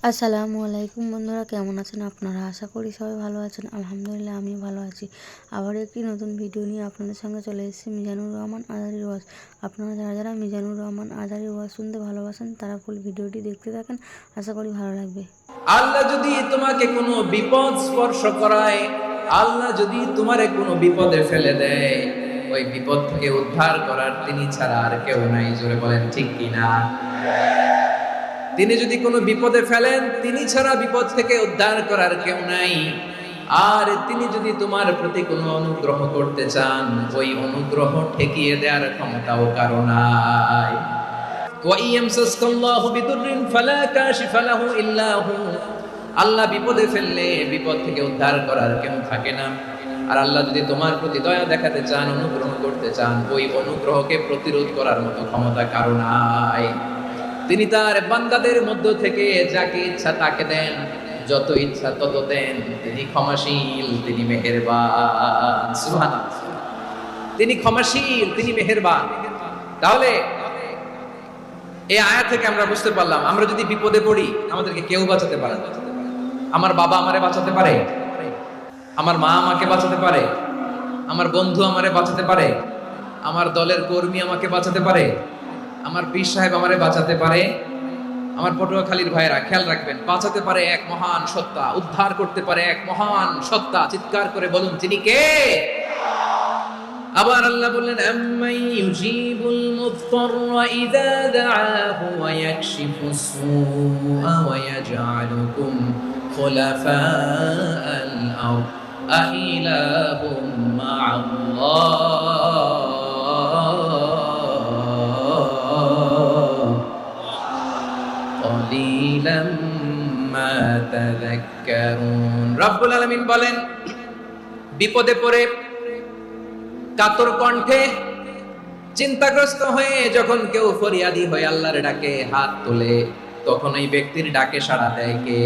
আসসালামু আলাইকুম বন্ধুরা, কেমন আছেন আপনারা? আশা করি সবাই ভালো আছেন। আলহামদুলিল্লাহ আমি ভালো আছি। আবার একটি নতুন ভিডিও নিয়ে আপনাদের সঙ্গে চলে এসেছি মিজানুর রহমান আজারির ওয়াজ। আপনারা যারা যারা মিজানুর রহমান আজারির ওয়াজ শুনতে ভালোবাসেন তারা ফুল ভিডিওটি দেখতে থাকেন, আশা করি ভালো লাগবে। আল্লাহ যদি তোমাকে কোনো বিপদ স্পর্শ করায়, আল্লাহ যদি তোমারে কোনো বিপদে ফেলে দেয়, ওই বিপদ থেকে উদ্ধার করার তিনি ছাড়া আর কেউ নাই। জোরে বলেন ঠিক কিনা? তিনি যদি কোনো বিপদে ফেলেন, তিনি ছাড়া বিপদ থেকে উদ্ধার করার কেউ নাই। আর তিনি যদি তোমার প্রতি কোনো অনুগ্রহ করতে চান, ওই অনুগ্রহ ঠেকিয়ে দেওয়ার ক্ষমতাও কারো নাই। আল্লাহ বিপদে ফেললে বিপদ থেকে উদ্ধার করার কেউ থাকে না। আর আল্লাহ যদি তোমার প্রতি দয়া দেখাতে চান, অনুগ্রহ করতে চান, ওই অনুগ্রহকে প্রতিরোধ করার মতো ক্ষমতা কারো নাই। তিনি তার বান্দাদের মধ্য থেকে যাকে ইচ্ছা তাকে দেন, যত ইচ্ছা তত দেন। তিনি ক্ষমাশীল, তিনি মেহেরবান। সুবহানাল্লাহ। তিনি ক্ষমাশীল, তিনি মেহেরবান। তাহলে এই আয়াত থেকে আমরা বুঝতে পারলাম, আমরা যদি বিপদে পড়ি আমাদেরকে কেউ বাঁচাতে পারে না। আমার বাবা আমারে বাঁচাতে পারে, আমার মা আমাকে বাঁচাতে পারে, আমার বন্ধু আমারে বাঁচাতে পারে, আমার দলের কর্মী আমাকে বাঁচাতে পারে, আমার পীর সাহেব আমারে বাঁচাতে পারে। আমার পটুয়াখালীর ভাইয়েরা খেয়াল রাখবেন, বাঁচাতে পারে এক মহান সত্তা, উদ্ধার করতে পারে এক মহান সত্তা। চিৎকার করে বলুন, তিনি কে? আবার আল্লাহ বললেন, আম্মাই ইউজিবুল মুফতাররা ইযা দাআহু ওয়া ইয়াকশিফুস সুআ ওয়া ইয়াজআলুকুম খুলাফাআল আরদ আইলাহুম মা'আল্লাহ ক্বালিলাম মা তাযাক্কারুন। রব্বুল আলামিন বলেন, বিপদে পড়ে কাতর কণ্ঠে চিন্তাগ্রস্ত হয়ে যখন কেউ ফরিয়াদি হয়ে আল্লাহর ডাকে হাত তোলে, তখন ওই ব্যক্তির ডাকে সাড়া দেয় কে?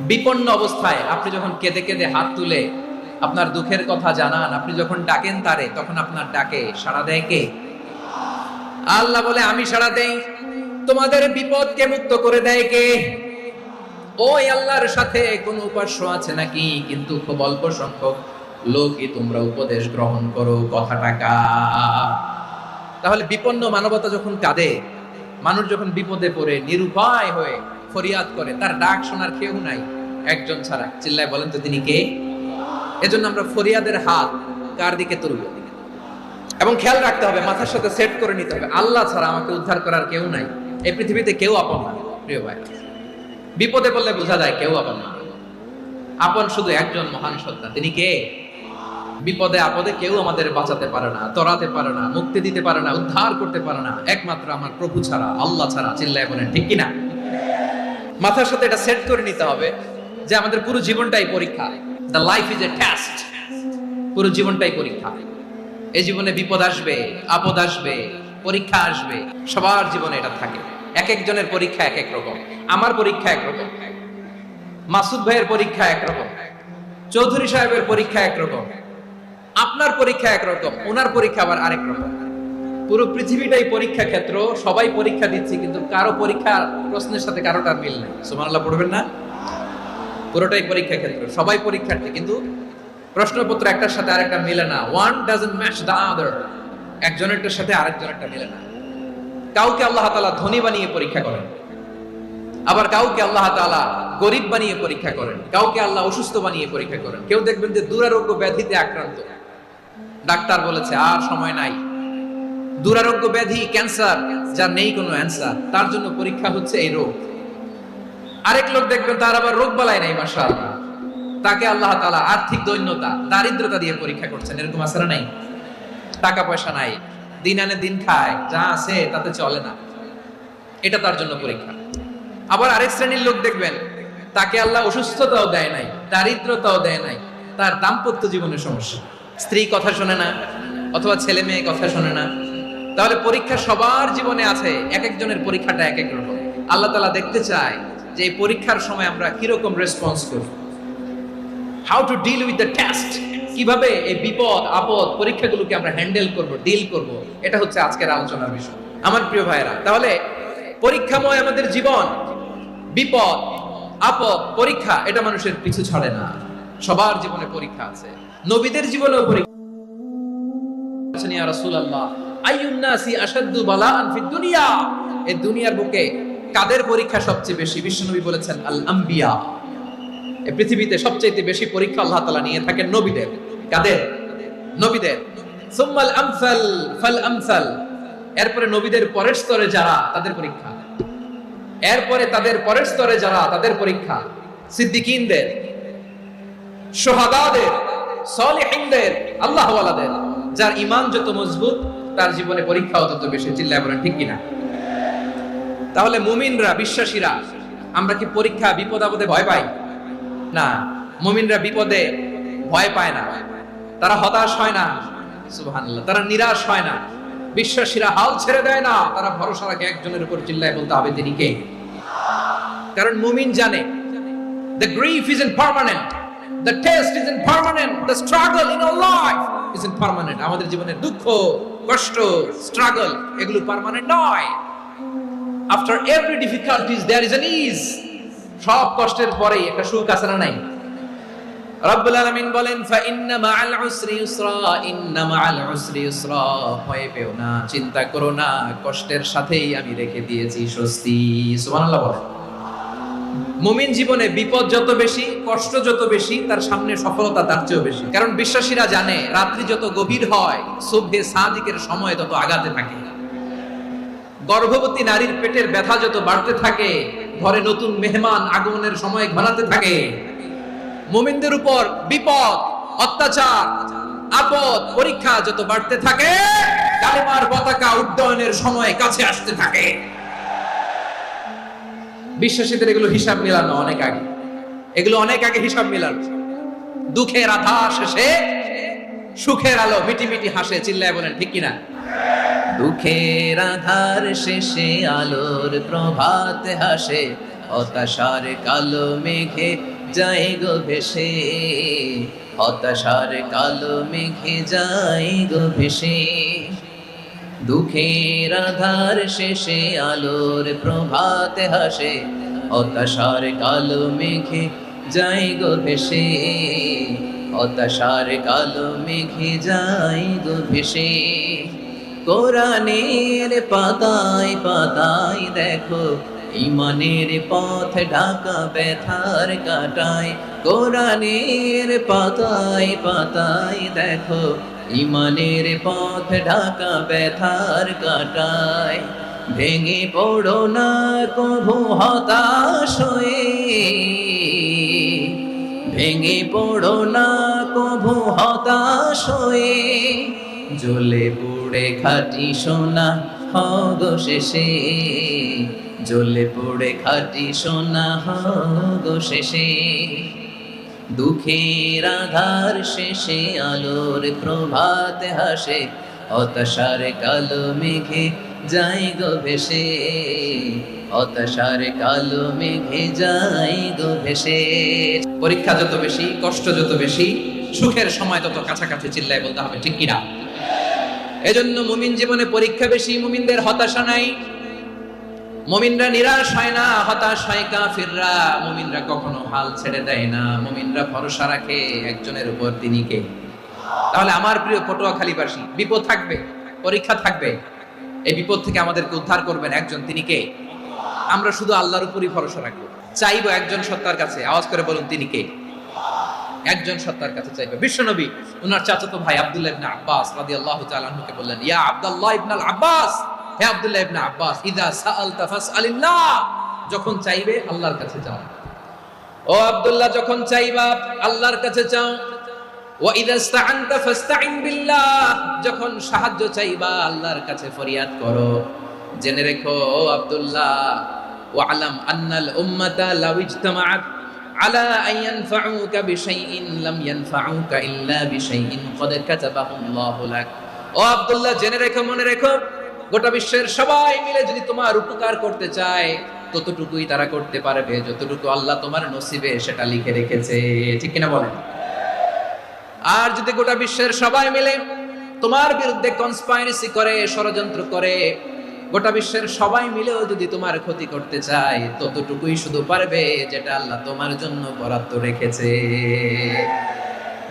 বিপন্ন অবস্থায় আপনি যখন কেঁদে কেঁদে হাত তুলে আপনার দুঃখের কথা জানান, আপনি যখন ডাকেন তারে, তখন আপনার ডাকে সাড়া দেয় কে? আল্লাহ বলে, আমি সাড়া দেই। তোমাদের বিপদকে মুক্ত করে দেয় কে? ওই আল্লাহর সাথে কোন উপাস্য আছে নাকি? কিন্তু খুব অল্প সংখ্যক লোকই তোমরা উপদেশ গ্রহণ করো। কথাটা কার? তাহলে বিপন্ন মানবতা যখন কাঁদে, মানুষ যখন বিপদে পড়ে নিরুপায় হয়ে ফরিয়াদ করে, তার ডাক শোনার কেউ নাই একজন ছাড়া। চিল্লায় বলেন তো, তিনি কে? এজন্য আমরা ফরিয়াদের হাত কার দিকে তুলব? এবং খেয়াল রাখতে হবে, মাথার সাথে সেট করে নিতে হবে, আল্লাহ ছাড়া আমাকে উদ্ধার করার কেউ নাই। এই পৃথিবীতে কেউ আপন না। প্রিয় ভাই, বিপদে পড়লে বোঝা যায় কেউ আপন না। আপন শুধু একজন মহান সত্তা, তিনি কে? বিপদে আপদে কেউ আমাদের বাঁচাতে পারে না, তরাতে পারে না, মুক্তি দিতে পারে না, উদ্ধার করতে পারে না, একমাত্র আমার প্রভু ছাড়া, আল্লাহ ছাড়া। চিল্লায় বলেন ঠিক কিনা? মাথার সাথে এটা সেট করে নিতে হবে যে আমাদের পুরো জীবনটাই পরীক্ষা। The life is a test. পুরো জীবনটাই পরীক্ষা। এই জীবনে বিপদ আসবে, আপদ আসবে, পরীক্ষা আসবে, সবার জীবনে এটা থাকে। এক একজনের পরীক্ষা এক এক রকম। আমার পরীক্ষা একরকম, মাসুদ ভাইয়ের পরীক্ষা একরকম, চৌধুরী সাহেবের পরীক্ষা একরকম, আপনার পরীক্ষা একরকম, ওনার পরীক্ষা আবার আরেক রকম। পুরো পৃথিবীটাই পরীক্ষা ক্ষেত্র, সবাই পরীক্ষা দিচ্ছি, কিন্তু কারো পরীক্ষা প্রশ্নের সাথে কারোটার মিল নেই। সুবহানাল্লাহ পড়বেন না? পুরোটাই পরীক্ষা ক্ষেত্র, সবাই পরীক্ষার্থী, কিন্তু প্রশ্নপত্র একটার সাথে আরেকটা মিলে না। One doesn't match the other. একজনেরটার সাথে আরেকজনেরটা মিলে না। কাউকে আল্লাহ তাআলা ধনী বানিয়ে পরীক্ষা করেন, আবার কাউকে আল্লাহ তাআলা গরিব বানিয়ে পরীক্ষা করেন, কাউকে আল্লাহ অসুস্থ বানিয়ে পরীক্ষা করেন। কেউ দেখবেন যে দুরারোগ্য ব্যাধিতে আক্রান্ত, ডাক্তার বলেছে আর সময় নাই। দুরারোগ্য ব্যাধি, ক্যান্সার, যার নেই কোনো অ্যান্সার, তার জন্য পরীক্ষা হচ্ছে এই রোগ। আরেক লোক দেখবেন তার আবার রোগ বালাই নাই, মাশাআল্লাহ, তাকে আল্লাহ তাআলা আর্থিক দৈন্যতা, দারিদ্রতা দিয়ে পরীক্ষা করছেন। এরকম আছে না? নাই? টাকা পয়সা নাই, দিন আনে দিন খায়, যা আছে তাতে চলে না, এটা তার জন্য পরীক্ষা। আবার আরেক শ্রেণীর লোক দেখবেন তাকে আল্লাহ অসুস্থতাও দেয় নাই, দারিদ্রতাও দেয় নাই, তার দাম্পত্য জীবনের সমস্যা, স্ত্রী কথা শোনে না, অথবা ছেলে মেয়ে কথা শোনে না। তাহলে পরীক্ষা সবার জীবনে আছে, এক একজনের পরীক্ষাটা এক এক রকম। আল্লাহ তাআলা দেখতে চায় যে এই পরীক্ষার সময় আমরা কিরকম রেসপন্স করি, how to deal with the test. কিভাবে এই বিপদ আপদ পরীক্ষাগুলোকে আমরা হ্যান্ডেল করব, ডিল করব, এটা হচ্ছে আজকের আলোচনার বিষয় আমার প্রিয় ভাইয়েরা। তাহলে পরীক্ষাময় আমাদের জীবন, বিপদ, আপদ, পরীক্ষা এটা মানুষের পিছু ছাড়ে না। সবার জীবনে পরীক্ষা আছে, নবীদের জীবনেও পরীক্ষা আছে। ইয়া রাসূলুল্লাহ, আইয়ুন নাসি আশাদ্দু বালাআন ফিদ দুনিয়া, এই দুনিয়ার বুকে কাদের পরীক্ষা সবচেয়ে বেশি? বিশ্বনবী বলেছেন আল আম্বিয়া। এই পৃথিবীতে সবচেয়ে বেশি পরীক্ষা আল্লাহ তাআলা নিয়ে থাকেন নবীদের। কাদের? নবীদের। সুম্মাল আমসাল ফাল আমসাল, এরপরে নবীদের পরের স্তরে যারা তাদের পরীক্ষা, এরপরে তাদের পরের স্তরে যারা তাদের পরীক্ষা, সিদ্দিকীনদের, শুহাদাদের, সালিহিনদের, আল্লাহওয়ালাদের। যার ঈমান যত মজবুত তার জীবনে পরীক্ষাও তত বেশি। চিল্লায় বলেন ঠিক কিনা? তাহলে মুমিনরা, বিশ্বাসীরা, আমরা কি পরীক্ষা বিপদ আপদে ভয় পাই? না, মুমিনরা বিপদে ভয় পায় না, তারা হতাশ হয় না, সুবহানাল্লাহ, তারা নিরাশ হয় না। বিশ্বাসীরা হাল ছেড়ে দেয় না, তারা ভরসা রাখে একজনের উপর। চিল্লায় বলতে হবে তিনি কে? কারণ মুমিন জানে the grief isn't permanent, the test isn't permanent, the struggle in our life isn't permanent. আমাদের জীবনের দুঃখ, কষ্ট, স্ট্রাগল এগুলো পার্মানেন্ট নয়। After every difficulties there is an ease. সব কষ্টের পরেই একটা সুখ আছে না নাই? রব্বুল আলামিন বলেন ফা ইন্না মাআল উসরি ইউসরা, ইন্না মাআল উসরি ইউসরা, ভয় পেও না, চিন্তা করো না, কষ্টের সাথেই আমি রেখে দিয়েছি স্বস্তি। সুবহানাল্লাহ বলেন। মুমিন জীবনে বিপদ যত বেশি, কষ্ট যত বেশি, তার সামনে সফলতা তার চেয়েও বেশি। কারণ বিশ্বাসীরা জানে রাত্রি যত গভীর হয় সুবহে সাদিকের সময় তত আগাতে থাকে। গর্ভবতী নারীর পেটের ব্যথা যত বাড়তে থাকে, ঘরে নতুন মেহমান আগমনের সময় ঘনাতে থাকে। মুমিনদের উপর বিপদ, অত্যাচার, আপদ, পরীক্ষা যত বাড়তে থাকে, কালেমার পতাকা উড্ডয়নের সময় কাছে আসতে থাকে। বিশ্বাসীদের এগুলো হিসাব মেলানো অনেক আগে, এগুলো অনেক আগে হিসাব মেলানো। দুঃখের আধার শেষে সুখের আলো মিটি মিটি হাসে। চিল্লায় বলেন ঠিক কিনা? দুঃখের আধার শেষে আলোর প্রভাত হাসে, হতাশার কালো মেঘে যায় গো ভেসে, হতাশার কালো মেঘে যায় গো ভেসে। দুঃখের আধার শেষে আলোর প্রভাত হাসে, হতাশার কালো মেঘে যায় গো ভেসে, হতাশার কালো মেঘে যায় গো ভেসে। কোরআনের পাতায় পাতায় দেখো ঈমানের পথ ঢাকা ব্যথার কাটায়। কোরআনের পাতায় পাতায় দেখো ঈমানের পথ ঢাকা ব্যথার কাটায়। ভেঙে পড়ো না কভু হতাশ হয়ে, ভেঙে পড়ো না কভু হতাশ হয়ে, জ্বলে পুড়ে খাঁটি সোনা হগো শেষে, জ্বলে পুড়ে খাঁটি সোনা হগো শেষে। দুঃখের আধার শেষে আলোর প্রভাত হাসে, হতাশার কালো মেঘে যায় গো ভেসে, হতাশার কালো মেঘে যায় গো ভেসে। পরীক্ষা যত বেশি, কষ্ট যত বেশি, সুখের সময় তত কাছাকাছি। চিল্লায় বলতে হবে ঠিক কিনা? এজন্য মুমিন জীবনে পরীক্ষা বেশি, মুমিনদের হতাশা নাই, মুমিনরা নিরাশ হয় না, হতাশ হয় কাফিররা। মুমিনরা কখনো হাল ছেড়ে দেয় না, মুমিনরা ভরসা রাখে একজনের উপর, তিনি কে? তাহলে আমার প্রিয় পটুয়াখালীবাসী, বিপদ থাকবে, পরীক্ষা থাকবে, এই বিপদ থেকে আমাদেরকে উদ্ধার করবেন একজন, তিনি কে? আমরা শুধু আল্লাহর উপরই ভরসা রাখবো, চাইবো একজন সত্তার কাছে। আওয়াজ করে বলুন তিনি কে? একজন সত্তার কাছে চাইবে। বিশ্বনবী ওনার চাচাতো ভাই আব্দুল্লাহ ইবনে আব্বাস রাদিয়াল্লাহু তাআলা আনহুকে বললেন, ইয়া আব্দুল্লাহ ইবনে আব্বাস, হে আব্দুল্লাহ ইবনে আব্বাস, ইযা সাআলতা ফাসআলিল্লাহ, যখন চাইবে আল্লাহর কাছে যাও। ও আব্দুল্লাহ, যখন চাইবা আল্লাহর কাছে চাও। ওয়া ইযা ইসতাআনতা ফাসতাইন বিল্লাহ, যখন সাহায্য চাইবা আল্লাহর কাছে ফরিয়াদ করো। জেনে রেখো ও আব্দুল্লাহ, ওয়া'লাম আন্নাল উম্মাতা লাউ ইজতামাআত আলা আন ইয়ানফাউকা বিশাইইন লাম ইয়ানফাউকা ইল্লা বিশাইইন ক্বাদ কাতাবাহু আল্লাহু লাক। ও আব্দুল্লাহ, জেনে রেখো, মনে রেখো, গোটা বিশ্বের সবাই মিলে যদি তোমার উপকার করতে চায় ততটুকুই তারা করতে পারবে যতটুকু আল্লাহ তোমার নসিবে সেটা লিখে রেখেছে। ঠিক কিনা বলেন? আর যদি গোটা বিশ্বের সবাই মিলে তোমার বিরুদ্ধে কনস্পাইরেসি করে, ষড়যন্ত্র করে, গোটা বিশ্বের সবাই মিলেও যদি তোমার ক্ষতি করতে চায় ততটুকুই শুধু পারবে যেটা আল্লাহ তোমার জন্য বরাদ্দ রেখেছে।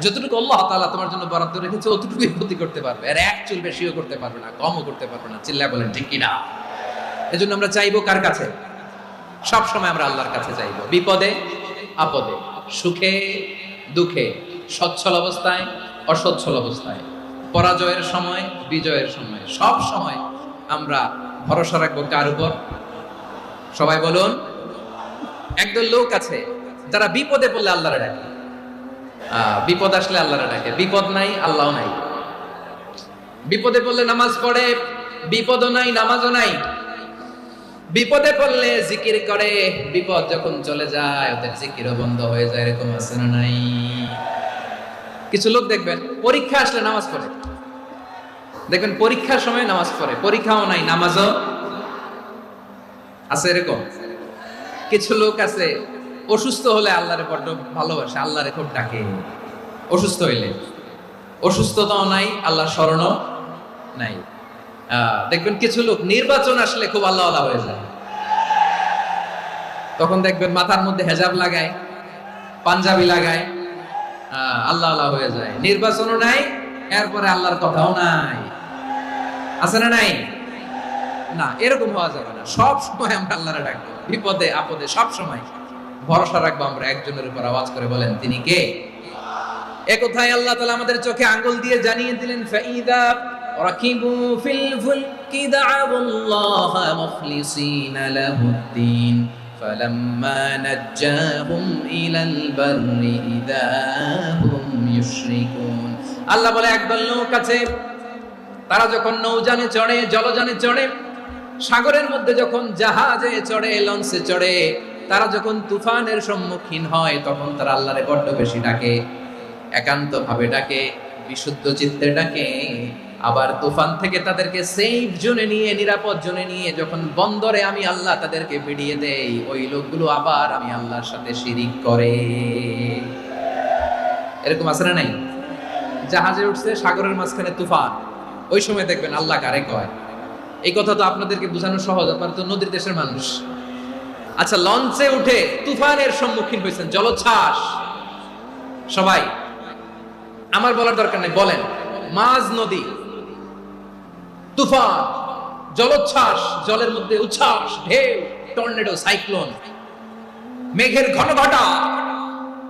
যতটুকু আল্লাহ তাআলা তোমার জন্য বরাদ্দ রেখেছে অতটুকুই ক্ষতি করতে পারবে, আর এক চুল বেশিও করতে পারবে না, কমও করতে পারবে না। চিল্লায় বলেন ঠিক কিনা? এজন্য আমরা চাইবো কার কাছে? সব সময় আমরা আল্লাহর কাছে চাইবো, বিপদে আপদে, সুখে দুঃখে, সচ্ছল অবস্থায় অসচ্ছল অবস্থায়, পরাজয়ের সময় বিজয়ের সময়, সব সময় আমরা ভরসা রাখবো কার উপর? সবাই বলুন। একদল লোক আছে যারা বিপদে পড়লে আল্লাহরে ডাকে, বিপদ আসলে আল্লাহরে ডাকে, বিপদ নাই আল্লাহও নাই। বিপদে পড়লে নামাজ পড়ে, বিপদও নাই নামাজও নাই। বিপদে পড়লে জিকির করে, বিপদ যখন চলে যায় ওদের জিকিরও বন্ধ হয়ে যায়। এরকম আছে না নাই? কিছু লোক দেখবেন পরীক্ষা আসলে নামাজ পড়ে, দেখবেন পরীক্ষার সময় নামাজ পড়ে, পরীক্ষাও নাই নামাজও আছে। এরকম কিছু লোক আছে অসুস্থ হলে আল্লাহরে বড্ড ভালোবাসে, আল্লাহরে খুব ডাকে। অসুস্থ হইলে অসুস্থতাও নাই, আল্লাহর স্মরণও নাই। দেখবেন কিছু লোক নির্বাচন আসলে খুব আল্লাহ আল্লাহ হয়ে যায়, তখন দেখবেন মাথার মধ্যে হেজাব লাগায়, পাঞ্জাবি লাগায়, আল্লাহ আল্লাহ হয়ে যায়। নির্বাচনও নাই, এরপরে আল্লাহর কথাও নাই। আছে না নাই? না, এরকম হওয়া যাবে না। সব সময় আমরা আল্লাহরে ডাকবো, বিপদে আপদে সব সময় ভরসা রাখবো আমরা একজনের উপর। আওয়াজ করে বলেন তিনি কে? এ কথাই আল্লাহ তাআলা আমাদের চোখে আঙ্গুল দিয়ে জানিয়ে দিলেন, ফাইদা রাকিবু ফিল ফুলকি দা'আবুল্লাহা মুখলিসিনা লাহুদ্দিন ফালাম্মা নাজ্জাহুম ইলাল বাররি ইযা হুম ইউশরিকুন। আল্লাহ বলে একদল লোক আছে তারা যখন নৌযানে চড়ে, জলযানে চড়ে, সাগরের মধ্যে যখন জাহাজে চড়ে, লঞ্চে চড়ে, তারা যখন তুফানের সম্মুখীন হয় তখন তারা আল্লাহরে বড্ড বেশি ডাকে, একান্ত ভাবে ডাকে, বিশুদ্ধ চিত্তে ডাকে। আবার তুফান থেকে তাদেরকে সেফ জোনে নিয়ে, নিরাপদ জোনে নিয়ে যখন বন্দরে আমি আল্লাহ তাদেরকে ফিরিয়ে দেই, ওই লোকগুলো আবার আমি আল্লাহর সাথে শিরিক করে। এরকম আছে না নাই? জাহাজে উঠছে, সাগরের মাঝখানে তুফান, ওই সময় দেখবেন আল্লাহ কারে কয়। এই কথা তো আপনাদেরকে বোঝানো সহজ, আপনারা তো নদীর দেশের মানুষ। আচ্ছা, লঞ্চে উঠে তুফানের সম্মুখীন হয়েছেন, জলোচ্ছ্বাস, সবাই আমার বলার দরকার নেই, বলেন মাঝ নদী, তুফান, জলোচ্ছ্বাস, জলের মধ্যে উচ্ছ্বাস, ঢেউ, টর্নেডো, সাইক্লোন, মেঘের ঘনঘটা,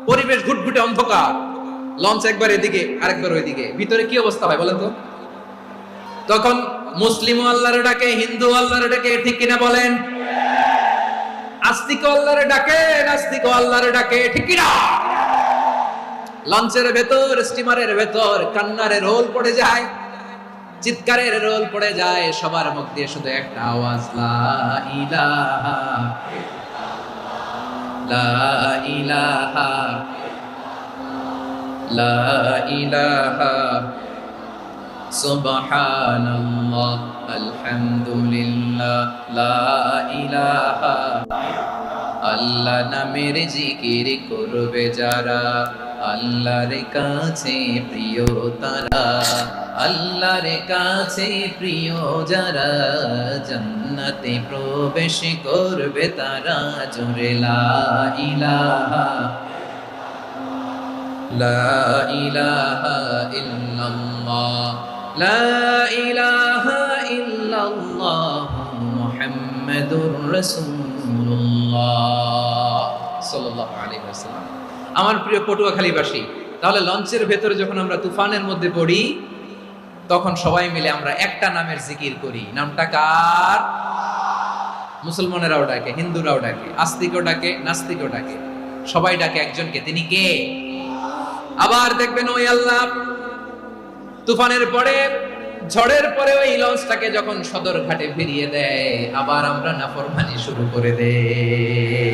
পরিবেশ ঘুটঘুটে অন্ধকার, লঞ্চ একবার এদিকে আরেকবার ওইদিকে, ভিতরে কি অবস্থা হয় বলেন তো? তখন মুসলিম আল্লাহর ডাকে, হিন্দু আল্লাহর ডাকে, ঠিক কিনা বলেন? আস্তিক আল্লাহর ডাকে, নাস্তিক আল্লাহর ডাকে, ঠিক কিনা? লঞ্চের ভেতর, স্টিমারের ভেতর কান্নারে রোল পড়ে যায়, চিৎকারের রোল পড়ে যায়, সবার মুখ দিয়ে শুধু একটা আওয়াজ, লা ইলাহা লা ইলাহা লা ইলাহা সুবহানাল্লাহ আলহামদুলিল্লাহ লা ইলাহা। আল্লাহ নামের জিকির করবে যারা, আল্লাহর কাছে প্রিয় তারা, আল্লাহর কাছে প্রিয় যারা, জান্নাতে প্রবেশ করবে তারা। জোরে লা ইলাহা লা ইলাহা ইল্লাল্লাহ লা ইলাহা ইল্লাল্লাহ মুহাম্মাদুর রাসূলুল্লাহ সাল্লাল্লাহু আলাইহি ওয়াসাল্লাম। আমার প্রিয় পটুয়াখালীবাসী, তাহলে লঞ্চের ভেতরে যখন আমরা তুফানের মধ্যে পড়ি তখন সবাই মিলে আমরা একটা নামের জিকির করি। নামটা কার? মুসলমানেরাও ডাকে, হিন্দুরাও ডাকে, আস্তিকও ডাকে, নাস্তিকও ডাকে, সবাই ডাকে একজনকে, তিনি কে? আবার দেখবেন ওই আল্লাহ তুফানের পরে, ঝড়ের পরে ওই লঞ্চটাকে যখন সদর ঘাটে ফিরিয়ে দেয়, আবার আমরা নাফরমানি শুরু করে দেই।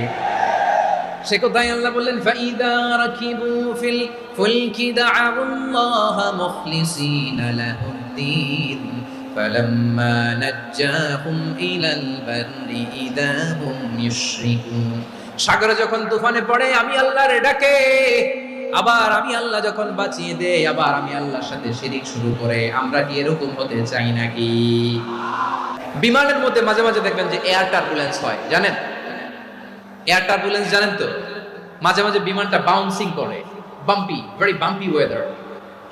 সে কথাই আল্লাহ বললেন, ফাইদা রাকিবু ফিল ফুলকি দা'আবুল্লাহা মুখলিসিনা লাহুদ্দিন ফালাম্মা নাজ্জাহুম ইলাল বাররি ইযা হুম ইউশরিকুন। সাগরে যখন তুফানে পড়ে আমি আল্লাহর ডাকে, আবার আমি আল্লাহ যখন বাঁচিয়ে দেই, আবার আমি আল্লাহর সাথে শিরিক শুরু করে। আমরা কি এরকম হতে চাই নাকি? বিমানের মধ্যে মাঝে মাঝে দেখবেন যে এয়ার টার্বুলেন্স হয়, জানেন? এয়ার টার্বুলেন্স জানেন তো? মাঝে মাঝে বিমানটা বাউন্সিং করে, বাম্পি, ভেরি বাম্পি ওয়েদার।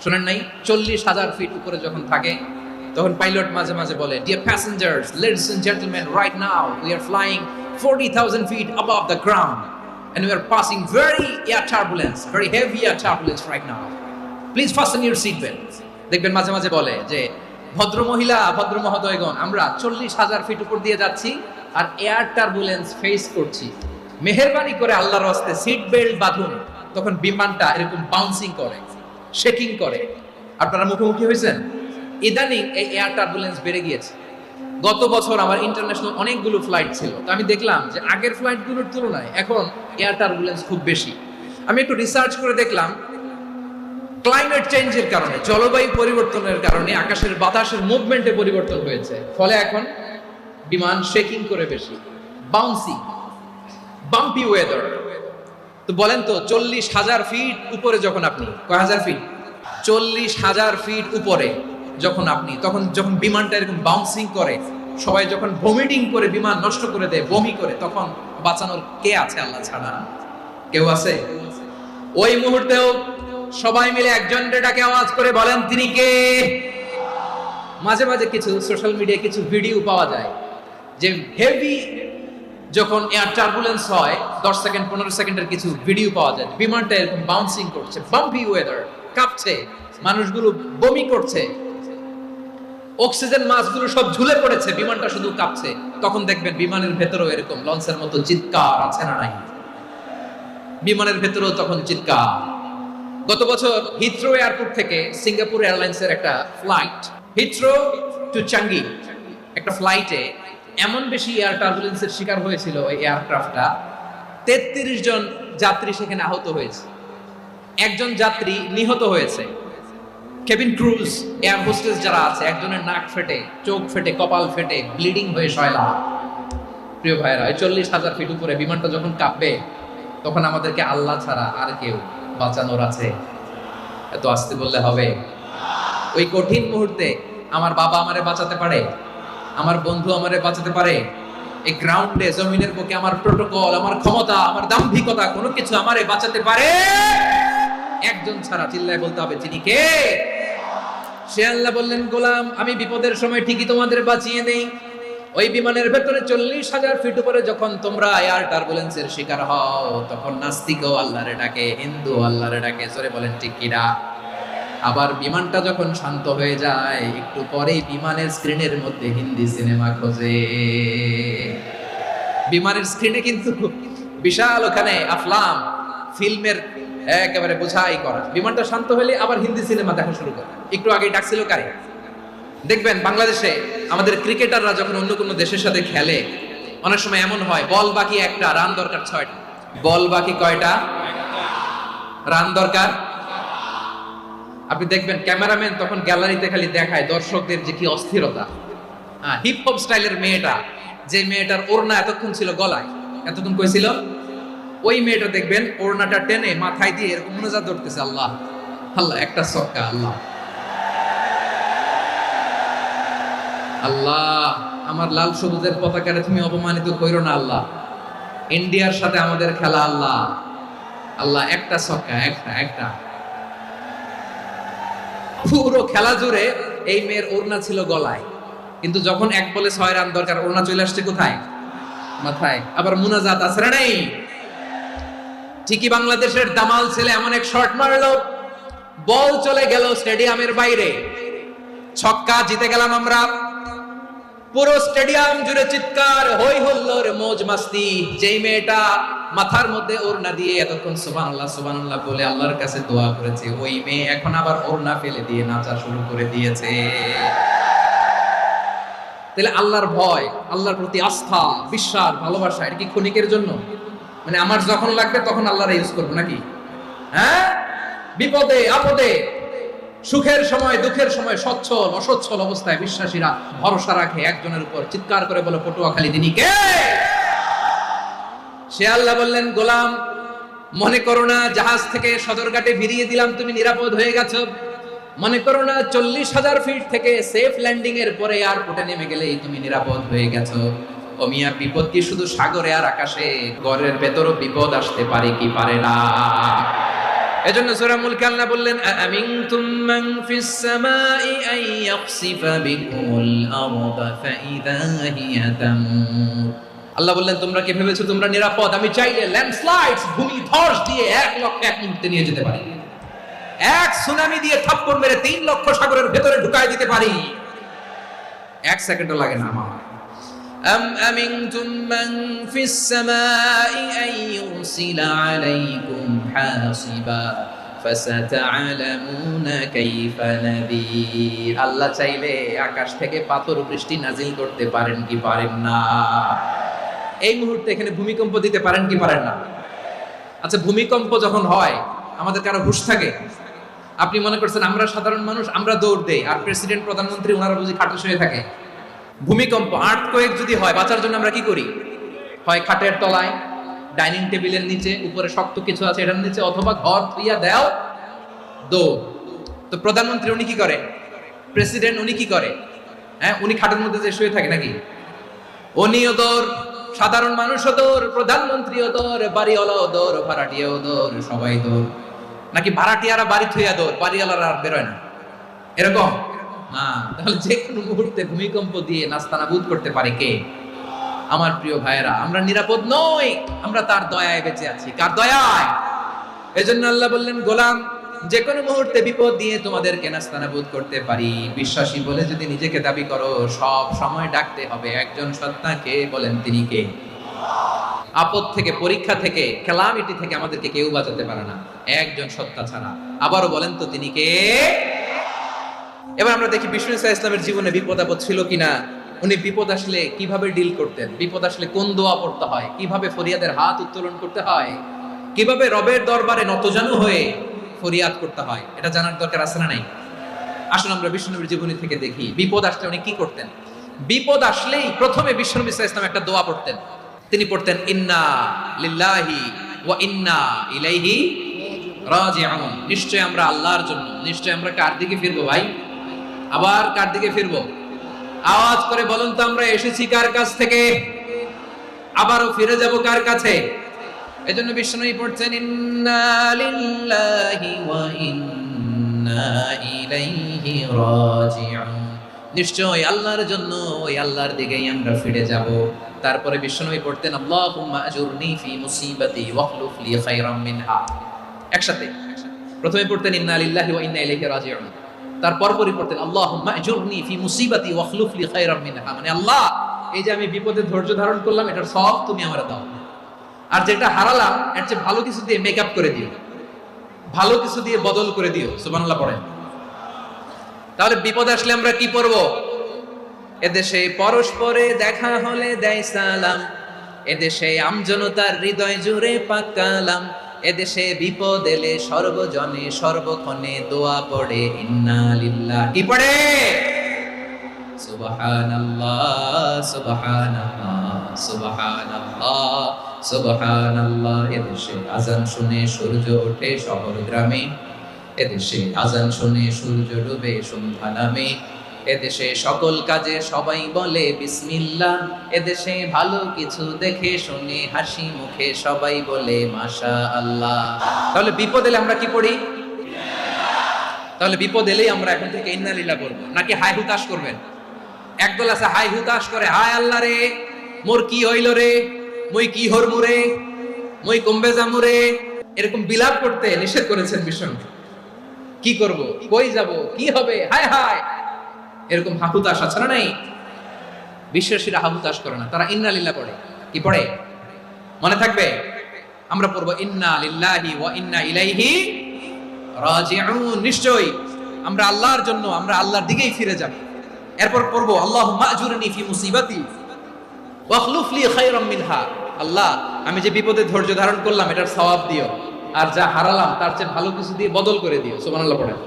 শোনেন নাই? 40,000 ফিট উপরে যখন থাকে তখন পাইলট মাঝে মাঝে বলে, dear passengers, ladies and gentleman, right now we are flying 40,000 feet above the ground and we are passing very air turbulence, very heavy air turbulence right now. Please fasten your seat belts. দেখবেন মাঝে মাঝে বলে যে, ভদ্র মহিলা, ভদ্র মহোদয়গণ, আমরা 40,000 ফিট উপর দিয়ে যাচ্ছি আর এয়ার টার্বুলেন্স ফেস করছি, মেহেরবানি করে আল্লাহর রাস্তে সিট বেল্ট বাঁধুন। তখন বিমানটা এরকম বাউন্সিং করে, শেকিং করে। আপনারা মুখোমুখি হয়েছেন? ইদানিং এই এয়ার টার্বুলেন্স বেড়ে গিয়েছে। গত বছর আমার ইন্টারন্যাশনাল অনেকগুলো ফ্লাইট ছিল, তো আমি দেখলাম যে আগের ফ্লাইটগুলোর তুলনায় এখন এয়ার টার্বুলেন্স খুব বেশি। আমি একটু রিসার্চ করে দেখলাম, ক্লাইমেট চেঞ্জের কারণে, জলবায়ু পরিবর্তনের কারণে আকাশের বাতাসের মুভমেন্টে পরিবর্তন হয়েছে, ফলে এখন বিমান শেকিং করে বেশি, বাউন্সি, বাম্পি ওয়েদার। তো বলেন তো, 40,000 ফিট উপরে যখন আপনি, কয় হাজার ফিট? 40,000 ফিট উপরে যখন আপনি, তখন যখন বিমানটা এরকম বাউন্সিং করে, সবাই যখন ভমিটিং করে বিমান নষ্ট করে দেয়, বমি করে, তখন বাঁচানোর কে আছে আল্লাহ ছাড়া? কেউ আছে? ওই মুহূর্তেও সবাই মিলে একজনের ডাকে আওয়াজ করে বলেন, তিনি কে? মাঝে মাঝে কিছু সোশ্যাল মিডিয়ায় কিছু ভিডিও পাওয়া যায় যে হেভি যখন এয়ার টার্বুলেন্স হয়, 10 সেকেন্ড 15 সেকেন্ডের কিছু ভিডিও পাওয়া যায়, বিমানটা এরকম বাউন্সিং করছে, বাম্পি ওয়েদার, কাঁপছে, মানুষগুলো বমি করছে, অক্সিজেন মাস্কগুলো সব ঝুলে পড়েছে, বিমানটা শুধু কাঁপছে। তখন দেখবেন বিমানের ভেতরেও এরকম লঞ্চের মতো চিৎকার আছে না নাই? বিমানের ভেতরেও তখন চিৎকার। গত বছর হিথ্রো এয়ারপোর্ট থেকে সিঙ্গাপুর এয়ারলাইন্সের একটা ফ্লাইট, হিথ্রো টু চাঙ্গি, একটা ফ্লাইটে এমন বেশি এয়ার টার্বুলেন্সের শিকার হয়েছিল ওই এয়ারক্রাফটটা, 33 জন যাত্রী সেখানে আহত হয়েছে, একজন যাত্রী নিহত হয়েছে। কেবিন ক্রুজ, এয়ার হোস্টেস যারা আছে, একজনের নাক ফেটে, চোখ ফেটে, কপাল ফেটে, ব্লিডিং হয়ে শয়লা। প্রিয় ভাইরা, 40,000 ফিট উপরে বিমানটা যখন কাঁপবে, তখন আমাদেরকে আল্লাহ ছাড়া আর কেউ বাঁচানোর আছে? এত আসতে বললে হবে? ওই কঠিন মুহূর্তে আমার বাবা আমারে বাঁচাতে পারে, আমার বন্ধু আমারে বাঁচাতে পারে। এই গ্রাউন্ডে, জমিনের বুকে আমার প্রোটোকল, আমার ক্ষমতা, আমার দাম্ভিকতা, কোনো কিছু আমারে বাঁচাতে পারে একজন ছাড়া। চিল্লায় বলতে হবে, তিনি কে? সে আল্লাহ বললেন, গোলাম, আমি বিপদের সময় ঠিকই তোমাদের বাঁচিয়ে নেই। ওই বিমানের ভেতরে 40,000 ফিট উপরে যখন তোমরা এয়ার টার্বুলেন্সের শিকার হও, তখন নাস্তিকও আল্লাহরে ডাকে, হিন্দু আল্লাহরে ডাকে। সরে বলেন ঠিক কিনা? আবার বিমানটা যখন শান্ত হয়ে যায়, একটু পরেই বিমানের স্ক্রিনের মধ্যে হিন্দি সিনেমা খোঁজে। বিমানের স্ক্রিনে কিন্তু বিশাল ওখানে আফলাম ফিল্মের একেবারে বোঝাই করা। বিমানটা শান্ত হলে আবার হিন্দি সিনেমা দেখা শুরু করে। একটু আগে ডাকছিল কারে? দেখবেন বাংলাদেশে আমাদের ক্রিকেটাররা যখন অন্য কোনো দেশের সাথে খেলে, অনেক সময় এমন হয়, বল বাকি একটা, রান দরকার 6টা। বল বাকি কয়টা? রান দরকার। আপনি দেখবেন ক্যামেরাম্যান তখন গ্যালারিতে খালি দেখায় দর্শকদের যে কি অস্থিরতা। হিপ হপ স্টাইলের মেয়েটা, যে মেয়েটার ওড়না এতক্ষণ ছিল গলায়, এতক্ষণ কই ছিল, ওই মেয়েটা দেখবেন ওড়নাটা টেনে মাথায় দিয়ে এরকম মোনাজাত ধরতেছে, আল্লাহ আল্লাহ, একটা সক্কা, আল্লাহ আল্লাহ, আমার লাল সবুজের পতাকারে তুমি অপমানিত কইরো না আল্লাহ, ইন্ডিয়ার সাথে আমাদের খেলা, আল্লাহ আল্লাহ, একটা সক্কা, একটা একটা। পুরো খেলা জুড়ে এই মেয়ের ওড়না ছিল গলায়, কিন্তু যখন 1 বলে 6 রান দরকার, ওড়না চলে আসছে কোথায়? মাথায়। আবার মুনাজাত আছে না নেই? ঠিকই বাংলাদেশের দামাল ছেলে এমন এক শট মারলো, বল চলে গেল স্টেডিয়ামের বাইরে, ছক্কা, জিতে গেলাম আমরা। পুরো স্টেডিয়াম জুড়ে চিৎকার, হই হুল্লোড়, মৌজ মাস্তি। যেই মেয়েটা মাথার মধ্যে ওড়না দিয়ে এতক্ষণ সুবহানাল্লাহ সুবহানাল্লাহ বলে আল্লাহর কাছে দোয়া করেছে, ওই মেয়ে এখন আবার ওড়না ফেলে দিয়ে নাচা শুরু করে দিয়েছে। তাহলে আল্লাহর ভয়, আল্লাহর প্রতি আস্থা, বিশ্বাস, ভালোবাসা, এটা কি ক্ষণিকের জন্য? মানে আমার যখন লাগবে তখন আল্লাহর ইউজ করবো নাকি? হ্যাঁ, বিপদে আপদে, সুখের সময় দুঃখের সময়, সচ্ছল অসচ্ছল অবস্থায় বিশ্বাসীরা ভরসা রাখে একজনের উপর। চিৎকার করে বলে, পটুয়াখালী তিনি কে? সে আল্লাহ বললেন, গোলাম, মনে করো না জাহাজ থেকে সদরঘাটে ভিড়িয়ে দিলাম, তুমি নিরাপদ হয়ে গেছো। মনে করো না 40,000 ফিট থেকে সেফ ল্যান্ডিং এর পরে এয়ারপোর্টে নেমে গেলেই তুমি নিরাপদ হয়ে গেছো। ও মিয়া, বিপদ কি শুধু সাগরে আর আকাশে? ঘরের ভেতরও বিপদ আসতে পারে কি পারে না? এজন্য সূরা মুলক আল্লাহ বললেন, আমিনতুম মান ফিস সামাই আন ইয়াখসিফা বিকুমুল আরদা ফাইদা হিয়া তামুর। আল্লাহ বললেন, তোমরা কি ভেবেছো তোমরা নিরাপদ? আমি চাইলে ল্যান্ডস্লাইডস, ভূমিধস দিয়ে 1 লক্ষ 1 মুহূর্তে নিয়ে যেতে পারি। এক সুনামি দিয়ে থাপ্পড় মেরে 3 লক্ষ সাগরের ভেতরে ঢুকায় দিতে পারি। 1 সেকেন্ডও লাগে না আমার। أم أمنتم من في السماء أن يرسل عليكم حاصبا فستعلمون كيف نذير। আল্লাহ চাইলে আকাশ থেকে পাথর বৃষ্টি নাজিল করতে পারেন কি পারেন না? এই মুহূর্তে এখানে ভূমিকম্প দিতে পারেন কি পারেন না? আচ্ছা, ভূমিকম্প যখন হয় আমাদের কারো হুঁশ থাকে? আপনি মনে করছেন আমরা সাধারণ মানুষ, আমরা দৌড় দেই, আর প্রেসিডেন্ট প্রধানমন্ত্রী ওনারা বুঝি খাটে শুয়ে থাকে? ভূমিকম্প, আর্থকোয়েক যদি হয়, বাঁচার জন্য আমরা কি করি? হয় খাটের তলায়, ডাইনিং টেবিলের নিচে, উপরে শক্ত কিছু আছে এটার নিচে, অথবা ঘর থুইয়া দেও দৌড়। তো প্রধানমন্ত্রী উনি কি করে? প্রেসিডেন্ট উনি কি করে? হ্যাঁ, উনি খাটের মধ্যে যে শুয়ে থাকে নাকি? উনিও দৌড়, সাধারণ মানুষও দৌড়, প্রধানমন্ত্রীও দৌড়, বাড়িওয়ালাও দৌড়, ভাড়াটিয়াও দৌড়, সবাই দৌড়। নাকি ভাড়াটিয়ারা বাড়ি থুইয়া দৌড়, বাড়িওয়ালারা আর বেরোয় না? এরকম না। তাহলে যে কোনো মুহূর্তে ভূমিকম্প দিয়ে নাস্তানাবুদ করতে পারে কে? আমার প্রিয় ভাইয়েরা, আমরা নিরাপদ নই, আমরা তার দয়ায় বেঁচে আছি। কার দয়ায়? এজন্য আল্লাহ বললেন, গোলাম, যে কোনো মুহূর্তে বিপদ দিয়ে তোমাদেরকে নাস্তানাবুদ করতে পারি। বিশ্বাসী বলে যদি নিজেকে দাবি করো, সব সময় ডাকতে হবে একজন সত্তাকে। বলেন তিনি কে? আপদ থেকে, পরীক্ষা থেকে, ক্যালামিটি থেকে আমাদেরকে কেউ বাঁচাতে পারে না একজন সত্তা ছাড়া। আবারও বলেন তো তিনি কে? এবার আমরা দেখি বিষ্ণু ইসলামের জীবনে বিপদ আপদ ছিল কিনা। উনি বিপদ আসলে কিভাবে ডিল করতেন, বিপদ আসলে কোন দোয়া পড়তে হয়, কিভাবে ফরিয়াদের হাত উত্তোলন করতে হয়, কিভাবে রবের দরবারে নতজানু হয়ে ফরিয়াদ করতে হয়, এটা জানার দরকার আছে না নাই? আসুন আমরা বিষ্ণুনবীর জীবনী থেকে দেখি বিপদ আসলে উনি কি করতেন। বিপদ আসলেই প্রথমে বিষ্ণু ইসলাম একটা দোয়া পড়তেন। তিনি পড়তেন, ইন্না লিল্লাহি ওয়া ইন্না ইলাইহি রাজিউন। নিশ্চয় আমরা আল্লাহর জন্য, নিশ্চয় আমরা কার দিকে ফিরবো ভাই? আবার কার দিকে ফিরবো? আওয়াজ করে বলুন তো, আমরা এসেছি কার কাছ থেকে, আবারও ফিরে যাব কার কাছে? এজন্য বিষ্ণুই পড়ছেন, ইন্না লিল্লাহি ওয়া ইন্না ইলাইহি রাজিউন। নিশ্চয় আল্লাহর জন্য, ওই আল্লাহর দিকেই আমরা ফিরে যাব। তারপরে বিষ্ণুই পড়তেন, আল্লাহুম্মা আজুরনি ফি মুসিবাতি ওয়াখলুফ লি খায়রাম মিনহা। একসাথে প্রথমে পড়তেন ইন্না লিল্লাহি ওয়া ইন্না ইলাইহি রাজিউন, তারপর পড়তেন আল্লাহুম্মা আজুরনি ফি মুসিবাতি ওয়াখলুফ লি খায়রাম মিনহা। মানে আল্লাহ, এই যে আমি বিপদে ধৈর্য ধারণ করলাম, এটার সব তুমি আমারে দাও, আর যেটা হারালাম এর চেয়ে ভালো কিছু দিয়ে মেকআপ করে দিও, ভালো কিছু দিয়ে বদল করে দিও। সুবহানাল্লাহ পড়েন। তাহলে বিপদ আসলে আমরা কি পড়ব? এদেশে পরস্পরে দেখা হলে দেয় সালাম, এদেশে আমজনতার হৃদয় জুড়ে পাক কালাম, এদেশে বিপদ এলে সর্বজনে সর্বক্ষণে দোয়া পড়ে ইন্না লিল্লাহি। কি পড়ে? সুবহানাল্লাহ সুবহানাল্লাহ সুবহানাল্লাহ সুবহানাল্লাহ। এদেশে আজান শুনে সূর্য ওঠে শহর গ্রামে, এদেশে আজান শুনে সূর্য ডুবে সন্ধ্যা নামে, এদেশে সকল কাজে সবাই বলে বিসমিল্লাহ, এদেশে ভালো কিছু দেখে শুনে হাসি মুখে সবাই বলে মাশাআল্লাহ। তাহলে বিপদ এলে আমরা কি পড়ি? তাহলে বিপদ এলেই আমরা এখন থেকে ইন্না লিল্লাহ পড়ব, নাকি হাই হুতাশ করবেন? একদল আছে হাই হুতাশ করে, হায় আল্লাহ রে মোর কি হইল রে, মই কি হরমু রে, মই কমবে যামু রে, এরকম বিলাপ করতে নিষেধ করেছেন বিষ্ণু। কি করব, কই যাব, কি হবে, হায় হায়, এরকম হাহুতাশ আছে না নাই? বিশ্বাসীরা হাহুতাশ করে না, তারা ইন্না লিল্লাহ পড়ে। কি পড়ে মনে থাকবে? আমরা পড়বো ইন্না লিল্লাহি ওয়া ইন্না ইলাইহি রাজিউন। নিশ্চয়ই আমরা আল্লাহর জন্য, আমরা আল্লাহর দিকেই ফিরে যাব। এরপর পড়বো আল্লাহুম্মা আজুরনি ফি মুসিবাতি ওয়াখলুফ লি খায়রাম মিনহা। আল্লাহ, আমি যে বিপদে ধৈর্য ধারণ করলাম এটার সওয়াব দিও, আর যা হারালাম তার চেয়ে ভালো কিছু দিয়ে বদল করে দিও। সুবহানাল্লাহ পড়েন।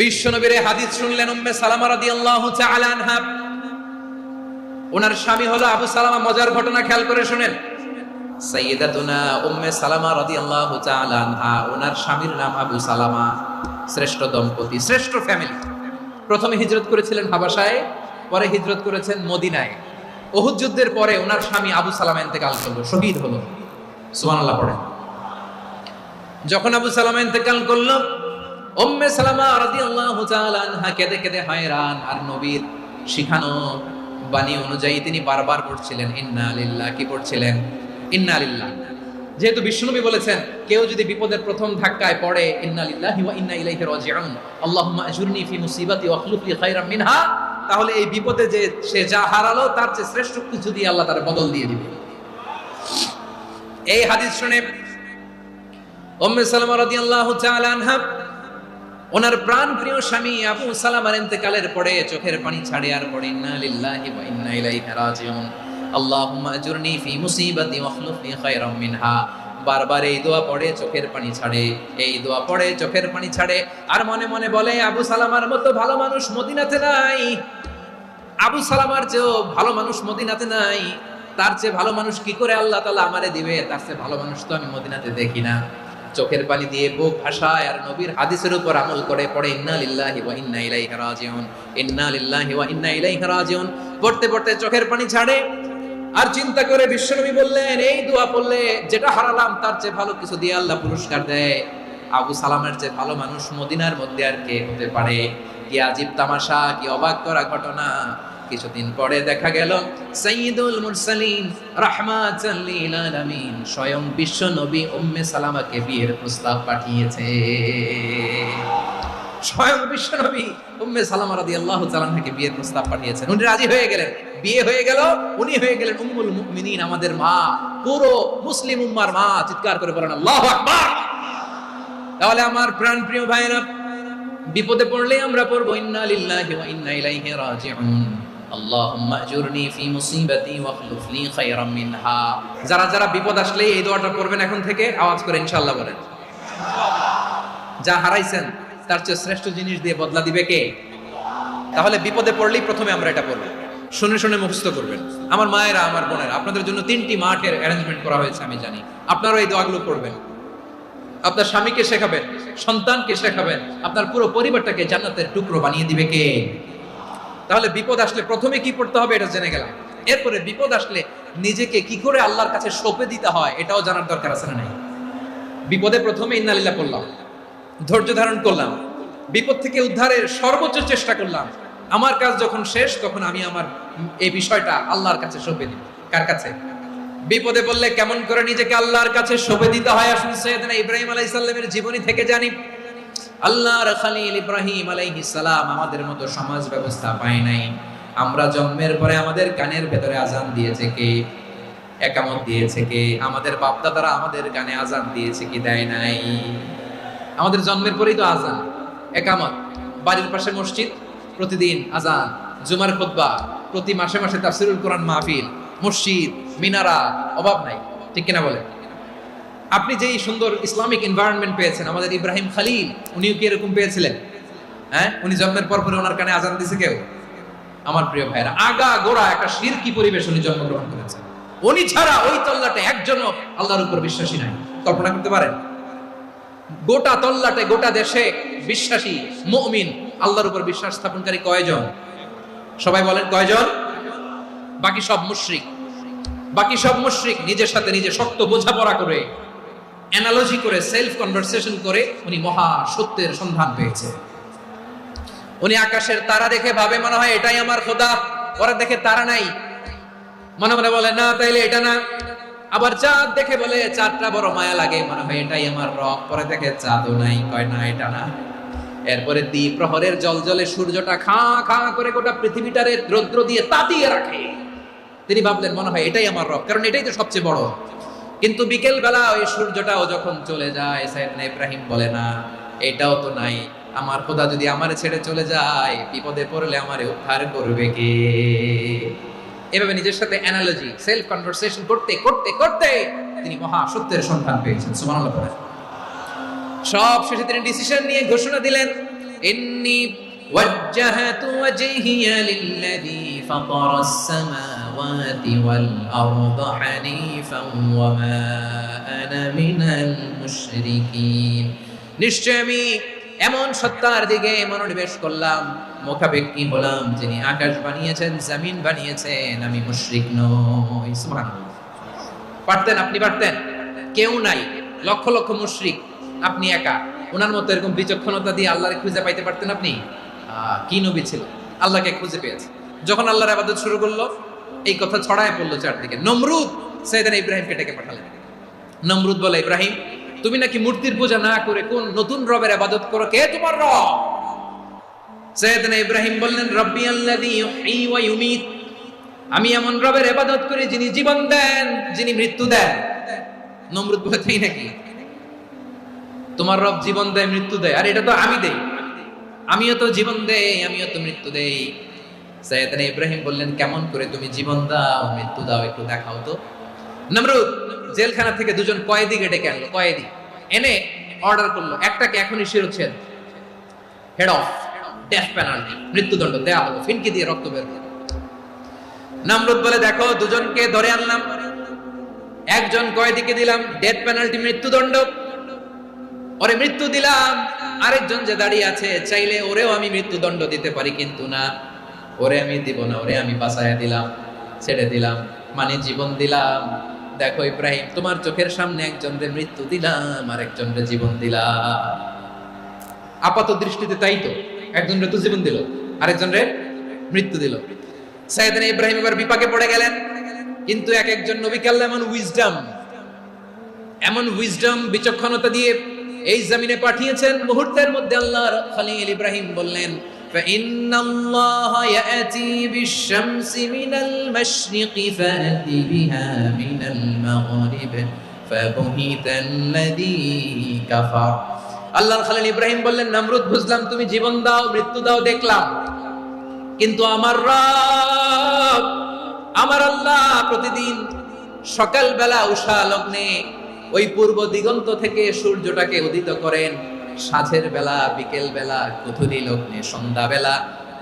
বিশ্বনবীর হাদিস শুনলেন উম্মে সালামা রাদিয়াল্লাহু তাআলা আনহা। ওনার স্বামী হলো আবু সালামা। মজার ঘটনা খেয়াল করে শুনেন। সাইয়্যিদাতুনা উম্মে সালামা রাদিয়াল্লাহু তাআলা আনহা, ওনার স্বামীর নাম আবু সালামা। শ্রেষ্ঠ দম্পতি, শ্রেষ্ঠ ফ্যামিলি। প্রথমে হিজরত করেছিলেন হাবাসায়, পরে হিজরত করেছেন মদিনায়। উহুদ যুদ্ধের পরে ওনার স্বামী আবু সালামা ইন্তেকাল করলো, শহীদ হলো। সুবহানাল্লাহ পড়েন। যখন আবু সালামা ইন্তেকাল করলো, উম্মে সালামা রাদিয়াল্লাহু তাআলা আনহা কেঁদে কেঁদে হয়রান। আর নবীর শিখানো বাণী অনুযায়ী তিনি বারবার পড়ছিলেন ইন্না লিল্লাহ। কি পড়ছিলেন? ইন্না লিল্লাহ। যেহেতু বিশ্বনবী বলেছেন কেউ যদি বিপদের প্রথম ধাক্কায় পড়ে ইন্না লিল্লাহি ওয়া ইন্না ইলাইহি রাজিউন, আল্লাহুম্মা আজুরনি ফি মুসিবাতি ওয়া আখলুফ লি খায়রাম মিনহা, তাহলে এই বিপদে যে সে যা হারালো তার চেয়ে শ্রেষ্ঠ কিছু দিয়ে আল্লাহ তার বদল দিয়ে দিবে। এই হাদিস শুনে উম্মে সালামা রাদিয়াল্লাহু তাআলা আনহা ওনার প্রাণ প্রিয় স্বামী আবু সালামার ইন্তেকালের পরে চোখের পানি ছাড়ে আর পড়ে ইন্না লিল্লাহি ওয়া ইন্না ইলাইহি রাজিউন, আল্লাহুম্মা আজুরনি ফি মুসিবাতি ওয়া আখলুফ লি খায়রাম মিনহা। বারবার এই দোয়া পড়ে চোখের পানি ছাড়ে, এই দোয়া পড়ে চোখের পানি ছাড়ে। আর মনে মনে বলে আবু সালামার মতো ভালো মানুষ মদিনাতে নাই, আবু সালামার চেয়েও ভালো মানুষ মদিনাতে নাই। তার চেয়ে ভালো মানুষ কি করে আল্লাহ তাআলা আমারে দিবে? তার চেয়ে ভালো মানুষ তো আমি মদিনাতে দেখি না। চোখের পানি দিয়ে বুক ভাসায় আর নবীর হাদিসের উপর আমল করে পড়ে ইন্না লিল্লাহি ওয়া ইন্না ইলাইহি রাজিউন, ইন্না লিল্লাহি ওয়া ইন্না ইলাইহি রাজিউন। পড়তে পড়তে চোখের পানি ছাড়ে আর চিন্তা করে বিশ্বনবী বললেন এই দোয়া পড়লে যেটা হারালাম তার চেয়ে ভালো কিছু দিয়ে আল্লাহ পুরস্কার দেয়। আবু সালামের চেয়ে ভালো মানুষ মদিনার মধ্যে আর কে হতে পারে? কি আজীব তামাশা, কি অবাক করা ঘটনা। কিছুদিন পরে দেখা গেল সাইয়্যিদুল মুরসালিন রাহমাতাল লিল আলামিন স্বয়ং বিশ্ব নবী উম্মে সালামাকে বিয়ের প্রস্তাব পাঠিয়েছে। স্বয়ং বিশ্ব নবী উম্মে সালামা রাদিয়াল্লাহু তাআলা আনহাকে বিয়ের প্রস্তাব পাঠিয়েছেন। উনি রাজি হয়ে গেলেন, বিয়ে হয়ে গেল। উনি হয়ে গেলেন উম্মুল মুমিনিন, আমাদের মা, পুরো মুসলিম উম্মার মা। চিৎকার করে বলেন আল্লাহু আকবার। তাহলে আমার প্রাণ প্রিয় ভাইরা, বিপদে পড়লে আমরা পড়বো ইন্না লিল্লাহি ওয়া ইন্না ইলাইহি রাজিউন, আল্লাহুম্মা আজুরনি ফি মুসিবাতি ওয়া আখলুফ লি খায়রাম মিনহা। যারা যারা বিপদ আসলে এই দোয়াটা পড়বেন এখন থেকে আওয়াজ করে ইনশাআল্লাহ বলেন। যা হারাইছেন তার চেয়ে শ্রেষ্ঠ জিনিস দিয়ে বদলা দিবে কে? তাহলে বিপদে পড়লেই প্রথমে আমরা এটা পড়ব। শুনে শুনে মুখস্থ করবেন। আমার মায়েরা, আমার বোনেরা, আপনাদের জন্য 3টি মাঠের অ্যারেঞ্জমেন্ট করা হয়েছে, আমি জানি। আপনারা এই দোয়াগুলো পড়বেন, আপনার স্বামীকে শেখাবেন, সন্তানকে শেখাবেন, আপনার পুরো পরিবারটাকে জান্নাতের টুকরো বানিয়ে দিবে কে? তাহলে বিপদ আসলে প্রথমে কি পড়তে হবে এটা জেনে গেলাম। এরপরে বিপদ আসলে নিজেকে কি করে আল্লাহর কাছে সঁপে দিতে হয় এটাও জানার দরকার আছে না নাই? বিপদে প্রথমে ইন্না লিল্লাহ পড়লাম, ধৈর্য ধারণ করলাম, বিপদ থেকে উদ্ধারের সর্বোচ্চ চেষ্টা করলাম। আমার কাজ যখন শেষ তখন আমি আমার এই বিষয়টা আল্লাহর কাছে সঁপে দিই। কার কাছে? বিপদে পড়লে কেমন করে নিজেকে আল্লাহর কাছে সঁপে দিতে হয় আসুন সাইয়েদনা ইব্রাহিম আলাইহিস সালামের জীবনী থেকে জানি। আল্লাহর খলিল ইব্রাহিম আলাইহিস সালাম আমাদের মতো সমাজ ব্যবস্থা পায় নাই। আমরা জন্মের পরে আমাদের কানের ভেতরে আজান দিয়েছে কে? একামত দিয়েছে কে? আমাদের বাপ-দাদারা আমাদের কানে আজান দিয়েছে কি দেয় নাই? আমাদের জন্মের পরেই তো আজান, একামত, বাড়ির পাশে মসজিদ, প্রতিদিন আজান, জুমার খুতবা, প্রতি মাসে মাসে তাফসীরুল কোরআন মাহফিল, মসজিদ, মিনারা, অভাব নাই। ঠিক কিনা বলেন? আপনি যেই সুন্দর ইসলামিক এনভায়রনমেন্ট পেয়েছেন, আমাদের ইব্রাহিম খলিল উনিও কি এরকম পেয়েছিলেন? হ্যাঁ, উনি জন্মের পর পরে ওনার কানে আজান দিয়েছে কেউ? আমার প্রিয় ভাইরা, আগা গোড়া একটা শিরকি পরিবেশ উনি জন্মগ্রহণ করেছেন। উনি ছাড়া ওই তল্লাটে একজনও আল্লাহর উপর বিশ্বাসী নাই। কল্পনা করতে পারেন? গোটা তল্লাটে, গোটা দেশে বিশ্বাসী মুমিন, আল্লাহর উপর বিশ্বাস স্থাপনকারী কয়জন? সবাই বলেন কয়জন? বাকি সব মুশরিক। বাকি সব মুশরিক নিজের সাথে নিজে শক্ত বোঝাপড়া করে, অ্যানালজি করে, সেলফ কনভারসেশন করে উনি মহা সত্যের সন্ধান পেয়েছে। উনি আকাশের তারা দেখে ভাবে মনে হয় এটাই আমার খোদা। পরে দেখে তারা নাই, মনে মনে বলে না তাইলে এটা না। আবার চাঁদ দেখে বলে চাঁদটা বড় মায়া লাগে, মনে হয় এটাই আমার রব। পরে দেখে চাঁদও নাই, কয় না এটা না। এরপরে দ্বীপ প্রহরের জলজলে সূর্যটা খা খা করে গোটা পৃথিবীটারে রৌদ্র দিয়ে তাতিয়ে রাখে। তিনি ভাবলেন মনে হয় এটাই আমার রব, কারণ এটাই তো সবচেয়ে বড়। কিন্তু বিকেল বেলা ওই সূর্যটাও যখন চলে যায়, সাইয়েদনা ইব্রাহিম বলে না এটাও তো নাই। আমার খোদা যদি আমারে ছেড়ে চলে যায়, বিপদে পড়লে আমারে উদ্ধার করবে কে? এভাবে নিজের সাথে অ্যানালজি, সেলফ কনভারসেশন করতে করতে করতে তিনি মহা সত্যের সন্ধান পেয়েছেন। সুবহানাল্লাহ পড়েন। সব শেষে তিনি ডিসিশন নিয়ে ঘোষণা দিলেন, ইন্নী ওয়াজ্জাহাতু ওয়াজহিয়া লিল্লাযী ফাতারাস সামাওয়াতি ওয়াল আরদা হানিফান ওয়া মা আনা মিনাল মুশরিকিন। নিশ্চয় আমি এমন সত্তার দিকে মনোনিবেশ করলাম, মুখাপেক্ষী হলাম যিনি আকাশ বানিয়েছেন, জমিন বানিয়েছেন। আমি মুশরিক নই। সুবহানাল্লাহ। পারতেন? আপনি পারতেন? কেউ নাই, লক্ষ লক্ষ মুশরিক, আপনি একা। ওনার মতো এরকম বিচক্ষণতা দিয়ে আল্লাহরে খুঁজে পাইতে পারতেন আপনি? কি নবী ছিল, আল্লাহকে খুঁজে পেয়েছে। যখন আল্লাহর ইবাদত শুরু করলো, এই কথা ছড়ায় পড়লো চারদিকে। নমরুদ সাইয়েদনা ইব্রাহিমকে ডেকে পাঠালেন। নমরুদ বলে, ইব্রাহিম, তুমি নাকি মূর্তির পূজা না করে কোন নতুন রবের ইবাদত করো, কে তোমার রব? সাইয়েদনা ইব্রাহিম বললেন, রব্বি আল্লাযী ইউহয়ী ওয়া ইউমীত, আমি এমন রবের ইবাদত করি যিনি জীবন দেন, যিনি মৃত্যু দেন। নমরুদ বলে, তাই নাকি? তোমার রব জীবন দেয়, মৃত্যু দেয়, আর এটা তো আমি দেই। আমিও তো জীবন দেই, আমিও তো মৃত্যু দেই। সাইয়েদনা ইব্রাহিম বললেন, কেমন করে তুমি জীবন দাও, মৃত্যু দাও, একটু দেখাও তো। নমরুদ জেলখানা থেকে দুজন কয়েদিকে ডেকে আনলো। কয়েদি এনে অর্ডার করলো, একটাকে এখনই শিরোচ্ছেদ, হেড অফ, ডেথ পেনাল্টি, মৃত্যুদণ্ড দেয়া হলো, ফিনকি দিয়ে রক্ত বের হলো। নমরুদ বলে, দেখো, দুজনকে ধরে আনলাম, একজন কয়েদিকে দিলাম ডেথ পেনাল্টি, মৃত্যুদণ্ড, ওরে মৃত্যু দিলাম। আরেকজন যে দাঁড়িয়ে আছে, চাইলে ওরেও আমি মৃত্যুদণ্ড দিতে পারি, কিন্তু না, ওরে আমি দিব না, ওরে আমি বাঁচাইয়া দিলাম, ছেড়ে দিলাম, মানে জীবন দিলাম। দেখো ইব্রাহিম, তোমার চোখের সামনে একজনের মৃত্যু দিলাম, আর একজনের জীবন দিলাম। আপাত দৃষ্টিতে তাই তো, একজনের তো জীবন দিল, আরেকজনের মৃত্যু দিল। সাইয়েদনা ইব্রাহিম এবার বিপাকে পড়ে গেলেন। কিন্তু এক একজন নবীকে আল্লাহ এমন উইজডম, বিচক্ষণতা দিয়ে এই জমিনে পাঠিয়েছেন। মুহূর্তের মধ্যে আল্লাহর খলিল ইব্রাহিম বললেন, فإن الله يأتي بالشمس من المشرق فأتي بها من المغرب فبهت الذي كفر। আল্লাহর খলিল ইব্রাহিম বললেন, নমরুদ, বুঝলাম তুমি জীবন দাও, মৃত্যু দাও, দেখলাম, কিন্তু আমার রব, আমার আল্লাহ প্রতিদিন সকালবেলা উষা লগ্নে ওই পূর্ব দিগন্ত থেকে সূর্যটাকে উদিত করেন, সাঁঝের বেলা, বিকেল বেলা, গধূলি লগ্নে, সন্ধ্যা বেলা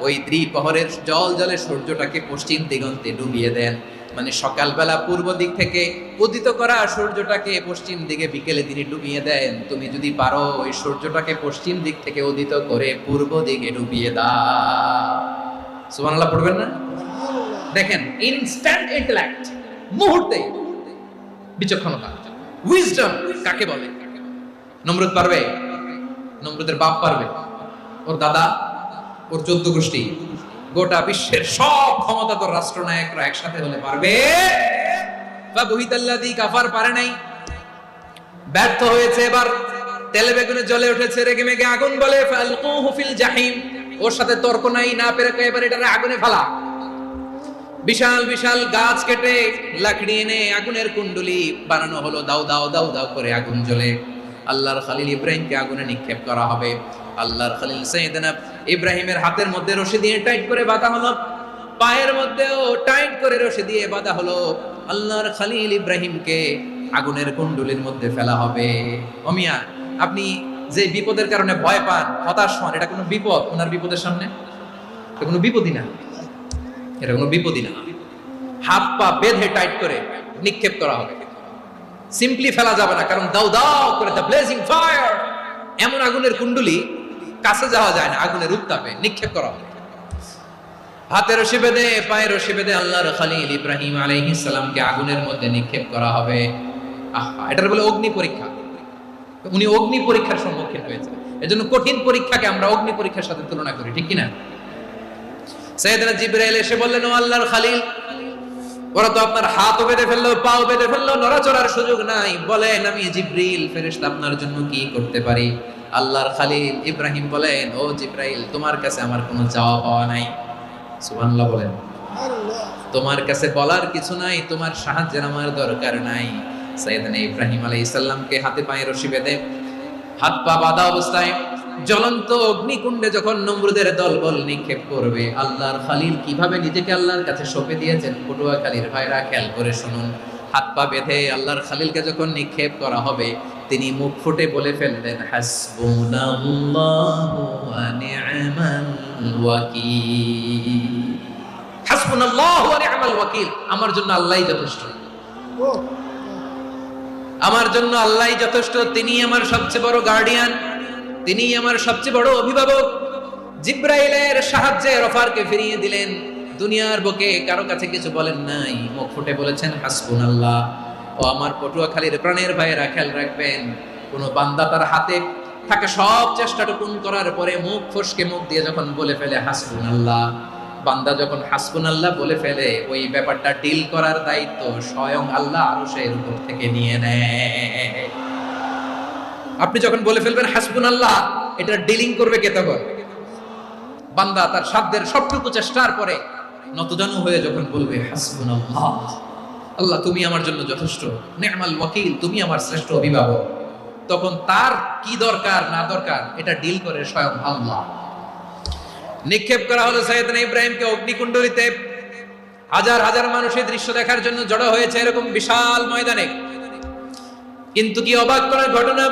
ওই দ্বিপ্রহরের জল জলে সূর্যটাকে পশ্চিম দিগন্তে ডুবিয়ে দেন। মানে সকালবেলা পূর্ব দিক থেকে উদিত করা সূর্যটাকে পশ্চিম দিকে বিকেলে তিনি ডুবিয়ে দেন। তুমি যদি পারো ওই সূর্যটাকে পশ্চিম দিক থেকে উদিত করে পূর্ব দিকে ডুবিয়ে দাও। সুবহানাল্লাহ পড়বেন না? দেখেন, ইনস্ট্যান্ট ইন্টেলেক্ট, মুহূর্তে বিচক্ষণতা, উইজডম কাকে বলে? নমরুদ পারবে? নমরুদের বাপ পারবে? ওর দাদা, ওর 14 গোষ্ঠী, গোটা বিশ্বের সব ক্ষমতাধর রাষ্ট্রনায়করা একসাথে হলে পারবে? ফাবুহিতাল্লাযী কাফার পারে নাই, ব্যর্থ হয়েছে। এবার তেলে বেগুনে জ্বলে উঠেছে, রেগে মেগে আগুন বলে, ফালকুহু ফিল জাহিম, ওর সাথে তর্ক নাই, না পেরে এবার এটারে আগুনে ফেলা। বিশাল বিশাল গাছ কেটে লাকড়ি এনে আগুনের কুণ্ডলি বানানো হলো, দাও দাও দাও দাও করে আগুন জ্বলে। আল্লাহর খলিল ইব্রাহিমকে আগুনে নিক্ষেপ করা হবে। আল্লাহর খলিল সাইয়েদনা ইব্রাহিমের হাতের মধ্যে রশি দিয়ে টাইট করে বাঁধা হলো, পায়ের মধ্যেও টাইট করে রশি দিয়ে বাঁধা হলো। আল্লাহর খলিল ইব্রাহিমকে আগুনের কুণ্ডলির মধ্যে ফেলা হবে। ওমিয়া, আপনি যে বিপদের কারণে ভয় পান, হতাশ হন, এটা কোনো বিপদ? ওনার বিপদের সামনে এটা কোনো বিপদই না, এটা কোনো বিপদই না। হাত পা বেঁধে টাইট করে নিক্ষেপ করা হবে, সিম্পলি ফেলা যাবে না, কারণ দাও দাও করে দ্য ব্লেজিং ফায়ার, এমন আগুনের কুণ্ডলি, কাছে যাওয়া যায় না, আগুনের উত্তাপে নিক্ষেপ করা হবে। হাতে রশি বেঁধে, পায়ে রশি বেঁধে আল্লাহর খলিল ইব্রাহিম আলাইহিস সালামকে আগুনের মধ্যে নিক্ষেপ করা হবে। আহা, এটার বলে অগ্নি পরীক্ষা। উনি অগ্নি পরীক্ষার সম্মুখীন হয়েছে। এজন্য কঠিন পরীক্ষাকে আমরা অগ্নি পরীক্ষার সাথে তুলনা করি, ঠিক কিনা? সাইয়েদনা জিবরাইল এসে বললেন, ও আল্লাহর খলিল, ওরা তো আপনার হাতও বেঁধে ফেললো, পাও বেঁধে ফেললো, নড়াচড়ার সুযোগ নাই, বলেন আমি জিবরিল ফেরেশতা আপনার জন্য কি করতে পারি? আল্লাহর খলিল ইব্রাহিম বলেন, ও জিবরাইল, তোমার কাছে আমার কোনো চাওয়া পাওয়া নাই। সুবহানাল্লাহ বলেন। তোমার কাছে বলার কিছু নাই, তোমার সাহায্যের আমার দরকার নাই। সাইয়েদনা ইব্রাহিম আলাইহিস সালামকে হাতে পায়ে রশি বেঁধে, হাত পা বাঁধা অবস্থায় জ্বলন্ত অগ্নিকুণ্ডে যখন নমরুদের দলবল নিক্ষেপ করবে, আল্লাহর খলিল কিভাবে নিজেকে আল্লাহর কাছে সঁপে দিয়েছেন, পটুয়াখালীর ভাইরা খেয়াল করে শুনুন। হাত পা বেঁধে আল্লাহর খলিলকে যখন নিক্ষেপ করা হবে, তিনি মুখ ফুটে বলে ফেললেন, হাসবুনাল্লাহু ওয়া নি'মাল ওয়াকিল। হাসবুনাল্লাহু ওয়া নি'মাল ওয়াকিল, আমার জন্য আল্লাহই যথেষ্ট, আমার জন্য আল্লাহই যথেষ্ট। তিনি আমার সবচেয়ে বড় গার্ডিয়ান, তিনি আমার সবচেয়ে বড় অভিভাবক। জিব্রাইলের সাহায্যে রফারকে ফিরিয়ে দিলেন। দুনিয়ার বুকে কারো কাছে কিছু বলেন নাই, মুখ ফুটে বলেছেন হাসবুনাল্লাহ। ও আমার পটুয়াখালীর প্রাণের ভাইয়েরা, খেয়াল রাখবেন, কোন বান্দা তার হাতে থাকে সব চেষ্টাটুকুন করার পরে মুখ ফসকে মুখ দিয়ে যখন বলে ফেলে হাসবুনাল্লাহ, বান্দা যখন হাসবুনাল্লাহ বলে ফেলে, ওই ব্যাপারটা ডিল করার দায়িত্ব স্বয়ং আল্লাহ আরশের উপর থেকে নিয়ে নেয়। আপনি যখন বলে ফেলবেন হাসবুনাল্লাহ, এটা ডিলিং করবে কে তখন? বান্দা তার সাধ্যের সবটুকু চেষ্টার পরে নতজানু হয়ে যখন বলবে হাসবুনাল্লাহ, আল্লাহ তুমি আমার জন্য যথেষ্ট, নি'মাল ওয়াকিল, তুমি আমার শ্রেষ্ঠ অভিভাবক, তখন তার কি দরকার না দরকার এটা ডিল করে স্বয়ং আল্লাহ। নিক্ষেপ করা হলো সাইয়েদনা ইব্রাহিমকে অগ্নিকুণ্ডলিতে। হাজার হাজার মানুষের দৃশ্য দেখার জন্য জড়ো হয়েছে এরকম বিশাল ময়দানে। কিন্তু কি অবাক করার ঘটনা,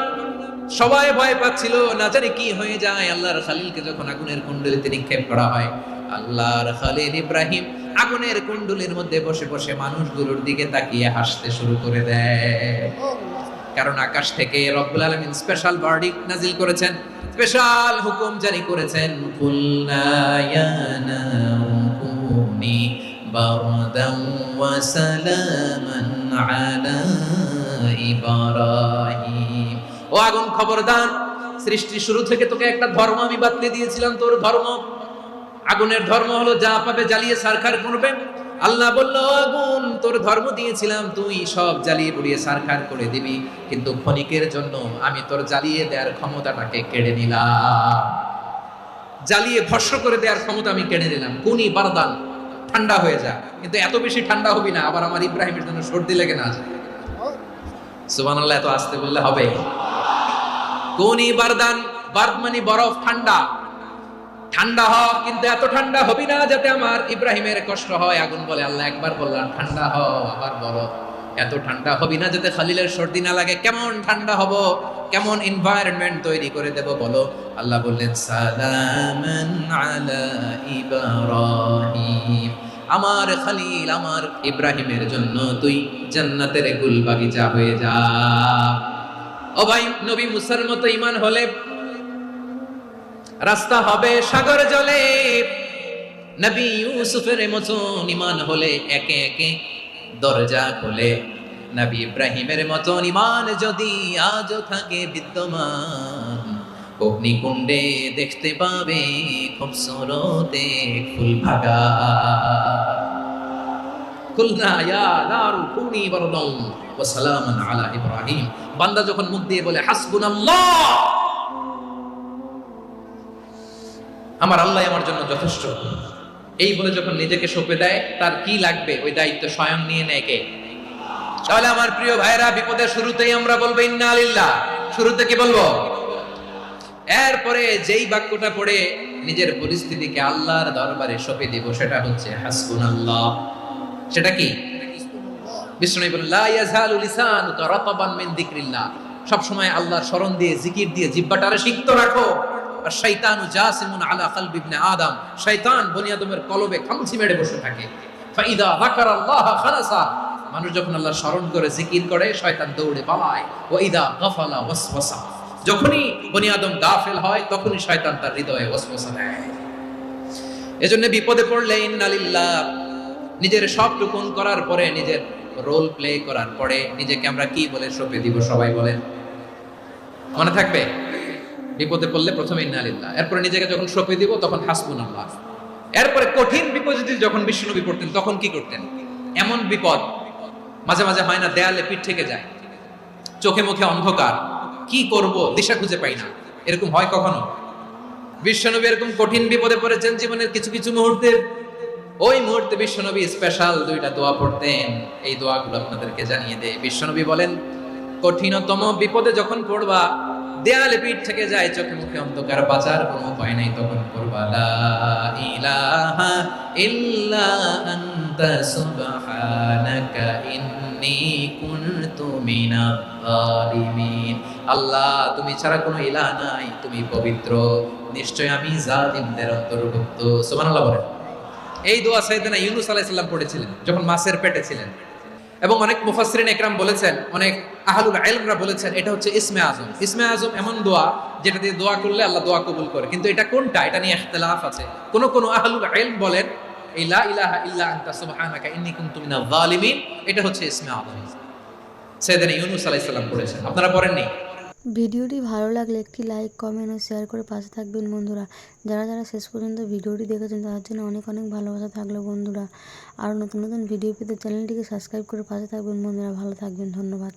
সবাই ভয় পাচ্ছিল, না জানি কি হয়ে যায়। আল্লাহর খালিলকে যখন আগুনের কুণ্ডলিতে নিক্ষেপ করা হয়, আল্লাহর খালিল ইব্রাহিম আগুনের কুণ্ডলীর মধ্যে বসে বসে মানুষগুলোর দিকে তাকিয়ে হাসতে শুরু করে দেয়। কারণ আকাশ থেকে রব্বুল আলামিন স্পেশাল ভার্ডিক্ট নাজিল করেছেন, স্পেশাল হুকুম জারি করেছেন, কুলনা ইয়া নারু কুনি বারদান ওয়া সালামান আলা ইব্রাহিম। ও আগুন খবরদার, সৃষ্টির শুরু থেকে তোকে একটা ধর্ম আমি বাতলে দিয়েছিলাম, তোর ধর্ম, আগুনের ধর্ম হলো যা পাবে জ্বালিয়ে ছারখার করবে। আল্লাহ বলল, আগুন তোর ধর্ম দিয়েছিলাম, তুই সব জ্বালিয়ে পুড়িয়ে ছারখার করে দিবি, কিন্তু ক্ষণিকের জন্য আমি তোর জ্বালিয়ে দেওয়ার ক্ষমতাটাকে কেড়ে নিলাম, জ্বালিয়ে ভস্ম করে দেওয়ার ক্ষমতা আমি কেড়ে নিলাম। কুনি বারদান, ঠান্ডা হয়ে যা, কিন্তু এত বেশি ঠান্ডা হবি না আবার আমার ইব্রাহিমের জন্য সর্দি লেগে না যায়। সুবহানাল্লাহ, এত আসতে বললে হবে? কুনি বারদান, বারদ মানে বরফ, ঠান্ডা, ঠান্ডা হ, কিন্তু এত ঠান্ডা হবি না যাতে আমার ইব্রাহিমের কষ্ট হয়। আগুন বলে, আল্লাহ একবার বললাম ঠান্ডা হ, আবার বলো এত ঠান্ডা হবি না যাতে খালিলের সর্দি না লাগে। কেমন ঠান্ডা হব, কেমন এনভায়রনমেন্ট তৈরি করে দেব বলো? আল্লাহ বললেন, সালামান আলা ইব্রাহিম, আমার খালিল আমার ইব্রাহিমের জন্য তুই জান্নাতের গুল বাগিচা হয়ে যা। ও ভাই, নবী মুসার মতো ঈমান হলে রাস্তা হবে সাগর জলে, নবী ইউসুফের মতন ঈমান হলে একে একে দরজা খোলে, নবী ইব্রাহিমের মতন ঈমান যদি আজও থাকে বিদ্যমান, অগ্নিকুণ্ডে দেখতে পাবে খুবসুরত এক ফুল ভাগা। কুলনা ইয়া নারু কুনি বারদান ওয়া সালামান আলা ইব্রাহিম। বান্দা যখন মুখ দিয়ে বলে হাসবুনাল্লাহ, আমার আল্লাহ আমার জন্য যথেষ্ট, এই বলে যখন নিজেকে সঁপে দেয়, তার কি লাগবে ওই দায়িত্ব স্বয়ং নিয়ে নেয় কে? তাহলে আমার প্রিয় ভাইরা, বিপদের শুরুতেই আমরা বলবো ইন্না লিল্লাহ। শুরুতে কি বলবো? এরপরে যেই বাক্যটা পড়ে নিজের পরিস্থিতিকে আল্লাহর দরবারে সঁপে দিব, সেটা হচ্ছে হাসবুনাল্লাহ। সেটা কি? বিষ্ণু বলেন, লা ইয়াজালু লিসানুকা রাতাবান মিন যিকরিল্লাহ, সব সময় আল্লাহর স্মরণ দিয়ে, জিকির দিয়ে জিহ্বাটারে সিক্ত রাখো। আর শয়তানু জাসিমুন আলা কলবি ইবনে আদম, শয়তান বনি আদমের কলবে খামচি মেরে বসে থাকে। ফাইদা যাকারাল্লাহ খালাসা, মানুষ যখন আল্লাহর স্মরণ করে জিকির করে, শয়তান দৌড়ে পালায়। ওয়া ইদা গাফালা ওয়াসওয়াসা, যখনই বনি আদম গাফেল হয় তখনই শয়তান তার হৃদয়ে ওয়াসওয়াসা দেয়। এজন্য বিপদে পড়লে ইন্না লিল্লাহ, নিজের সবটুকুন করার পরে, নিজের রোল প্লে করার পরে নিজেকে আমরা কি বলে সঁপে দিব? সবাই বলেন, মনে থাকবে? বিপদে পড়লে প্রথমে ইন্না লিল্লাহ, এরপরে নিজেকে যখন সঁপে দিব তখন হাসবুনাল্লাহ। এরপরে কঠিন বিপদে যখন বিশ্বনবী পড়তেন তখন কি করতেন? এমন বিপদ মাঝে মাঝে হয় না, দেয়ালে পিঠ থেকে যায়, চোখে মুখে অন্ধকার, কি করব দিশা খুঁজে পাই না, এরকম হয় কখনো? বিশ্বনবী এরকম কঠিন বিপদে পড়েছেন জীবনের কিছু কিছু মুহূর্তে। ওই মুহূর্তে বিশ্বনবী স্পেশাল দুইটা দোয়া পড়তেন, এই দোয়াগুলো আপনাদেরকে জানিয়ে দেয়। বিশ্বনবী বলেন, কঠিনতম বিপদে যখন পড়বা, দেয়ালে পিঠ থেকে যায়, চোখে মুখে অন্ধকার, বাঁচার কোনো উপায় নাই, তখন পড়বা লা ইলাহা ইল্লা আনতা সুবহানাকা ইন্নী কুনতু মিনাজ জালিমিন। আল্লাহ, তুমি ছাড়া কোনো ইলাহ নাই, তুমি পবিত্র, নিশ্চয় আমি জালিমদের অন্তর্ভুক্ত। সুবহানাল্লাহ বলেন। এই দোয়া সাইয়েদনা ইউনূস আলাইহিস সালাম পড়েছিলেন যখন মাছের পেটে ছিলেন। এবং অনেক মুফাসসিরিন একরাম বলেছেন, অনেক আহলুল ইলমরা বলেছেন এটা হচ্ছে ইসমে আজম। ইসমে আজম এমন দোয়া যেটা দিয়ে দোয়া করলে আল্লাহ দোয়া কবুল করে, কিন্তু এটা কোনটা এটা নিয়ে ইখতিলাফ আছে। কোন আহলুল ইলম বলেন এই লা ইলাহা ইল্লা আনতা সুবহানাকা ইন্নী কুনতু মিনাজ জালিমিন এটা হচ্ছে ইসমে আজম। সাইয়েদনা ইউনূস আলাইহিস সালাম পড়েছেন, আপনারা পড়েননি? ভিডিওটি ভালো লাগলে একটি লাইক, কমেন্ট ও শেয়ার করে পাশে থাকবেন বন্ধুরা। যারা যারা শেষ পর্যন্ত ভিডিওটি দেখেছেন তাদের জন্য অনেক অনেক ভালোবাসা থাকলো বন্ধুরা। আরও নতুন নতুন ভিডিও পেতে চ্যানেলটিকে সাবস্ক্রাইব করে পাশে থাকবেন বন্ধুরা। ভালো থাকবেন, ধন্যবাদ।